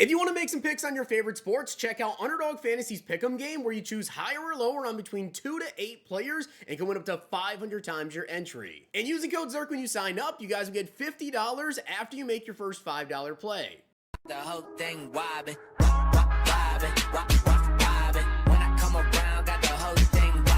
If you want to make some picks on your favorite sports, check out Underdog Fantasy's Pick'em game, where you choose higher or lower on between 2 to 8 players and can win up to 500 times your entry. And using code ZIRK when you sign up, you guys will get $50 after you make your first $5 play. The whole thing wobbin', wobbin', wobbin'. When I come around, got the whole thing wobbin'.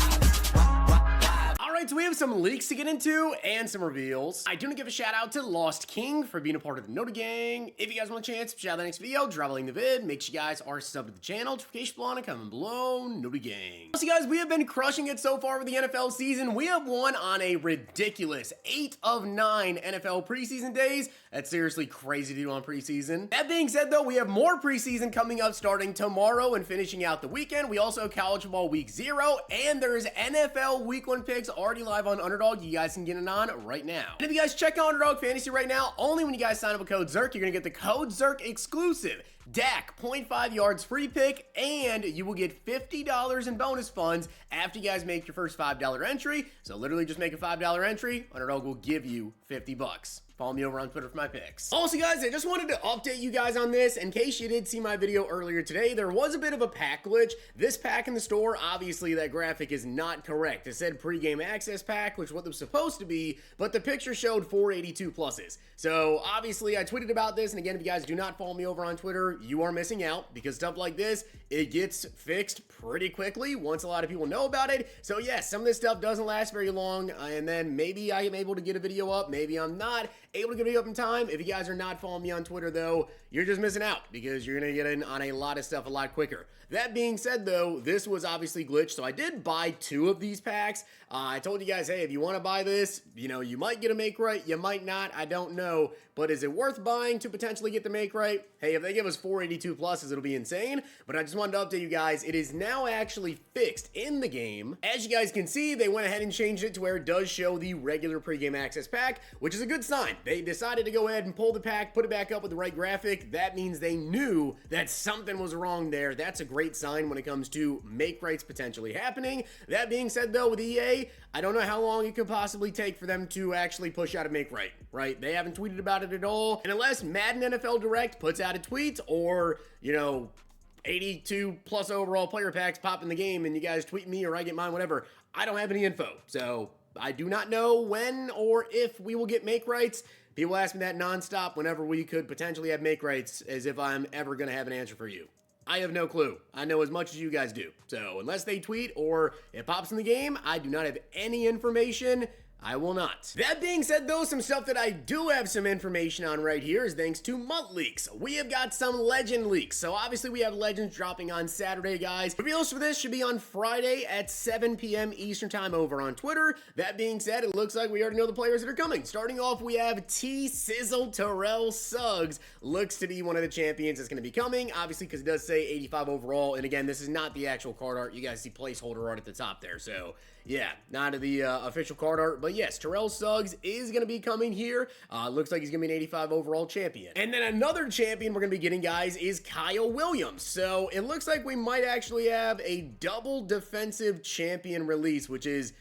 Alright, so we have some leaks to get into and some reveals. I do want to give a shout out to Lost King for being a part of the Noda Gang. If you guys want a chance, shout out the next video, drop a link in the vid, make sure you guys are subbed to the channel, notification bell on and comment below, Noda Gang. So guys, we have been crushing it so far with the NFL season. We have won on a ridiculous 8 of 9 NFL preseason days. That's seriously crazy to do on preseason. That being said though, we have more preseason coming up starting tomorrow and finishing out the weekend. We also have college football week 0, and there's NFL week 1 picks already live on Underdog. You guys can get it on right now. And if you guys check out Underdog Fantasy right now, only when you guys sign up with code ZIRK, you're gonna get the code ZIRK exclusive Dak 0.5 yards free pick, and you will get $50 in bonus funds after you guys make your first $5 entry. So literally just make a $5 entry, Underdog will give you 50 bucks. Follow me over on Twitter for my picks. Also, guys, I just wanted to update you guys on this. In case you did see my video earlier today, there was a bit of a pack glitch. This pack in the store, obviously, that graphic is not correct. It said pregame access pack, which is what it was supposed to be, but the picture showed 482 pluses. So, obviously, I tweeted about this, and again, if you guys do not follow me over on Twitter, you are missing out, because stuff like this, it gets fixed pretty quickly once a lot of people know about it. So, yes, some of this stuff doesn't last very long, and then maybe I am able to get a video up, maybe I'm not able to get a video up in time. If you guys are not following me on Twitter, though, you're just missing out, because you're going to get in on a lot of stuff a lot quicker. That being said, though, this was obviously glitched, so I did buy 2 of these packs. I told you guys, hey, if you want to buy this, you know, you might get a make right, you might not, I don't know, but is it worth buying to potentially get the make right? Hey, if they give us 482 pluses, it'll be insane, but I just wanted to update you guys, it is now actually fixed in the game. As you guys can see, they went ahead and changed it to where it does show the regular pregame access pack, which is a good sign. They decided to go ahead and pull the pack, put it back up with the right graphic. That means they knew that something was wrong there. That's a great sign when it comes to make rights potentially happening. That being said, though, with EA, I don't know how long it could possibly take for them to actually push out a make right? They haven't tweeted about it at all. And unless Madden NFL Direct puts out a tweet, or, you know, 82 plus overall player packs pop in the game and you guys tweet me or I get mine, whatever, I don't have any info. So I do not know when or if we will get make rights. People ask me that nonstop whenever we could potentially have make rights, as if I'm ever going to have an answer for you. I have no clue. I know as much as you guys do. So unless they tweet or it pops in the game, I do not have any information. I will not. That being said, though, some stuff that I do have some information on right here is thanks to MUT leaks. We have got some legend leaks. So obviously we have legends dropping on Saturday, guys. Reveals for this should be on Friday at 7 p.m. Eastern time over on Twitter. That being said, it looks like we already know the players that are coming. Starting off, we have T-Sizzle Terrell Suggs. Looks to be one of the champions that's going to be coming, obviously, because it does say 85 overall. And again, this is not the actual card art. You guys see placeholder art at the top there. So yeah, not the official card art, but yes, Terrell Suggs is going to be coming here. Looks like he's going to be an 85 overall champion. And then another champion we're going to be getting, guys, is Kyle Williams. So it looks like we might actually have a double defensive champion release, which is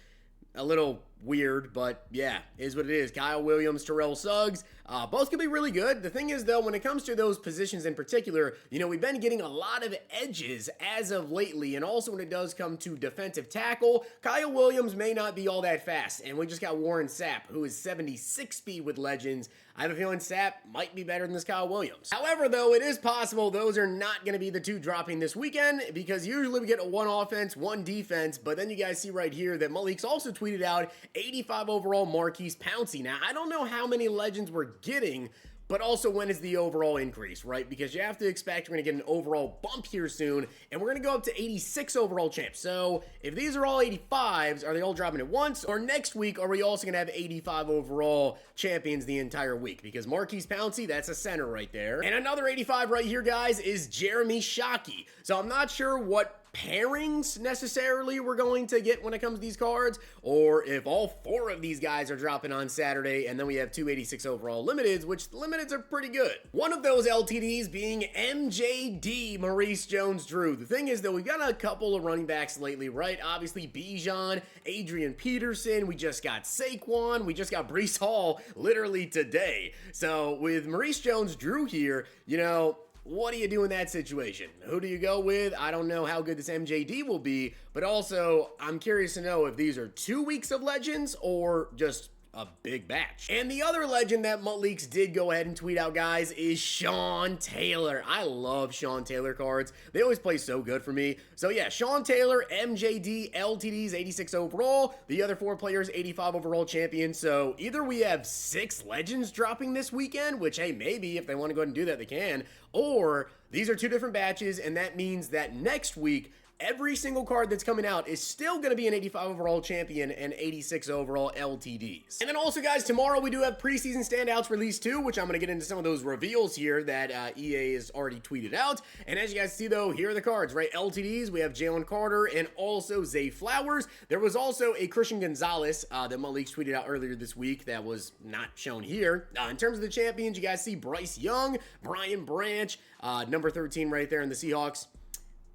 a little weird, but yeah, is what it is. Kyle Williams, Terrell Suggs, both can be really good. The thing is, though, when it comes to those positions in particular, you know, we've been getting a lot of edges as of lately, and also when it does come to defensive tackle, Kyle Williams may not be all that fast, and we just got Warren Sapp, who is 76 speed with Legends. I have a feeling Sapp might be better than this Kyle Williams. However, though, it is possible those are not going to be the 2 dropping this weekend, because usually we get a 1 offense, 1 defense, but then you guys see right here that Malik's also tweeted out 85 overall Marquise Pouncey. Now, I don't know how many Legends we're getting, but also when is the overall increase, right? Because you have to expect we're going to get an overall bump here soon, and we're going to go up to 86 overall champs. So if these are all 85s, are they all dropping at once? Or next week, are we also going to have 85 overall champions the entire week? Because Marquise Pouncey, that's a center right there. And another 85 right here, guys, is Jeremy Shockey. So I'm not sure what pairings necessarily we're going to get when it comes to these cards, or if all 4 of these guys are dropping on Saturday, and then we have 286 overall limiteds, which the limiteds are pretty good. One of those LTDs being MJD, Maurice Jones-Drew. The thing is, though, we've got a couple of running backs lately, right? Obviously, Bijan, Adrian Peterson, we just got Saquon, we just got Breece Hall literally today. So with Maurice Jones-Drew here, you know, what do you do in that situation? Who do you go with? I don't know how good this MJD will be, but also I'm curious to know if these are 2 weeks of legends or just a big batch. And the other legend that MutLeaks did go ahead and tweet out, guys, is Sean Taylor. I love Sean Taylor cards. They always play so good for me. So yeah, Sean Taylor, MJD, LTDs, 86 overall. The other 4 players, 85 overall champion. So either we have 6 legends dropping this weekend, which, hey, maybe if they want to go ahead and do that, they can. Or these are 2 different batches, and that means that next week, every single card that's coming out is still going to be an 85 overall champion and 86 overall LTDs. And then also, guys, tomorrow we do have Preseason Standouts Release 2, which I'm going to get into some of those reveals here that EA has already tweeted out. And as you guys see, though, here are the cards, right? LTDs, we have Jalen Carter and also Zay Flowers. There was also a Christian Gonzalez that MutLeaks tweeted out earlier this week that was not shown here. In terms of the champions, you guys see Bryce Young, Brian Branch, number 13 right there in the Seahawks.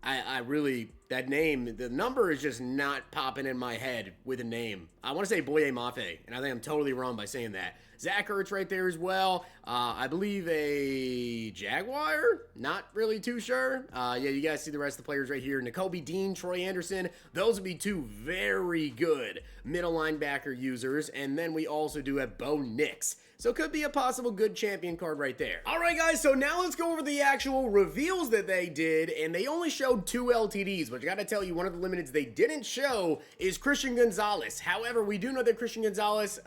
I really, that name, the number is just not popping in my head with a name. I want to say Boye Mafe, and I think I'm totally wrong by saying that. Zach Ertz right there as well. I believe a Jaguar. Not really too sure. Yeah, you guys see the rest of the players right here. N'Kobe Dean, Troy Anderson. Those would be 2 very good middle linebacker users. And then we also do have Bo Nix. So could be a possible good champion card right there. All right, guys, so now let's go over the actual reveals that they did, and they only showed 2 LTDs, but I gotta tell you, one of the limiteds they didn't show is Christian Gonzalez. However, we do know that Christian Gonzalez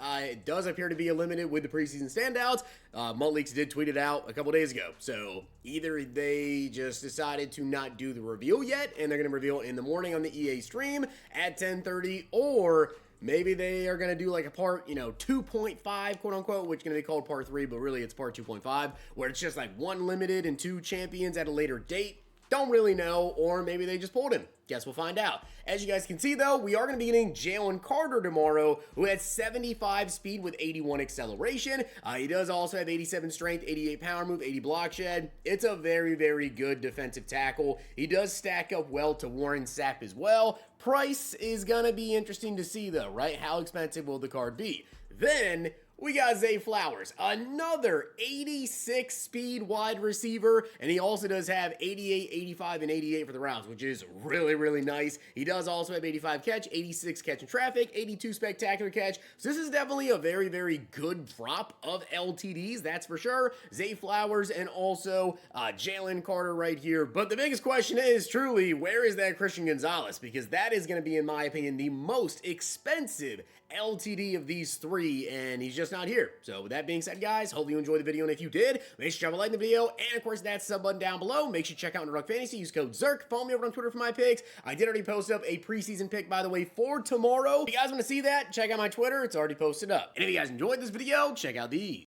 does appear to be a limited with the preseason standouts. MutLeaks did tweet it out a couple days ago, so either they just decided to not do the reveal yet, and they're gonna reveal in the morning on the EA stream at 10:30, or maybe they are going to do like a part, 2.5, quote unquote, which is going to be called part 3, but really it's part 2.5, where it's just like 1 limited and 2 champions at a later date. Don't really know, or maybe they just pulled him. Guess we'll find out. As you guys can see, though, we are going to be getting Jalen Carter tomorrow, who has 75 speed with 81 acceleration. He does also have 87 strength, 88 power move, 80 block shed. It's a very, very good defensive tackle. He does stack up well to Warren Sapp as well. Price is going to be interesting to see, though, right? How expensive will the card be? Then we got Zay Flowers, another 86 speed wide receiver, and he also does have 88, 85, and 88 for the routes, which is really, really nice. He does also have 85 catch, 86 catch in traffic, 82 spectacular catch, so this is definitely a very, very good drop of LTDs, that's for sure. Zay Flowers and also Jalen Carter right here, but the biggest question is, truly, where is that Christian Gonzalez? Because that is going to be, in my opinion, the most expensive LTD of these 3, and he's just not here. So with that being said, guys, hopefully you enjoyed the video, and if you did, make sure to drop a like in the video, and of course that sub button down below. Make sure you check out Underdog Fantasy, use code ZIRK, follow me over on Twitter for my picks. I did already post up a preseason pick, by the way, for tomorrow. If you guys want to see that, check out my Twitter, it's already posted up. And if you guys enjoyed this video, check out these.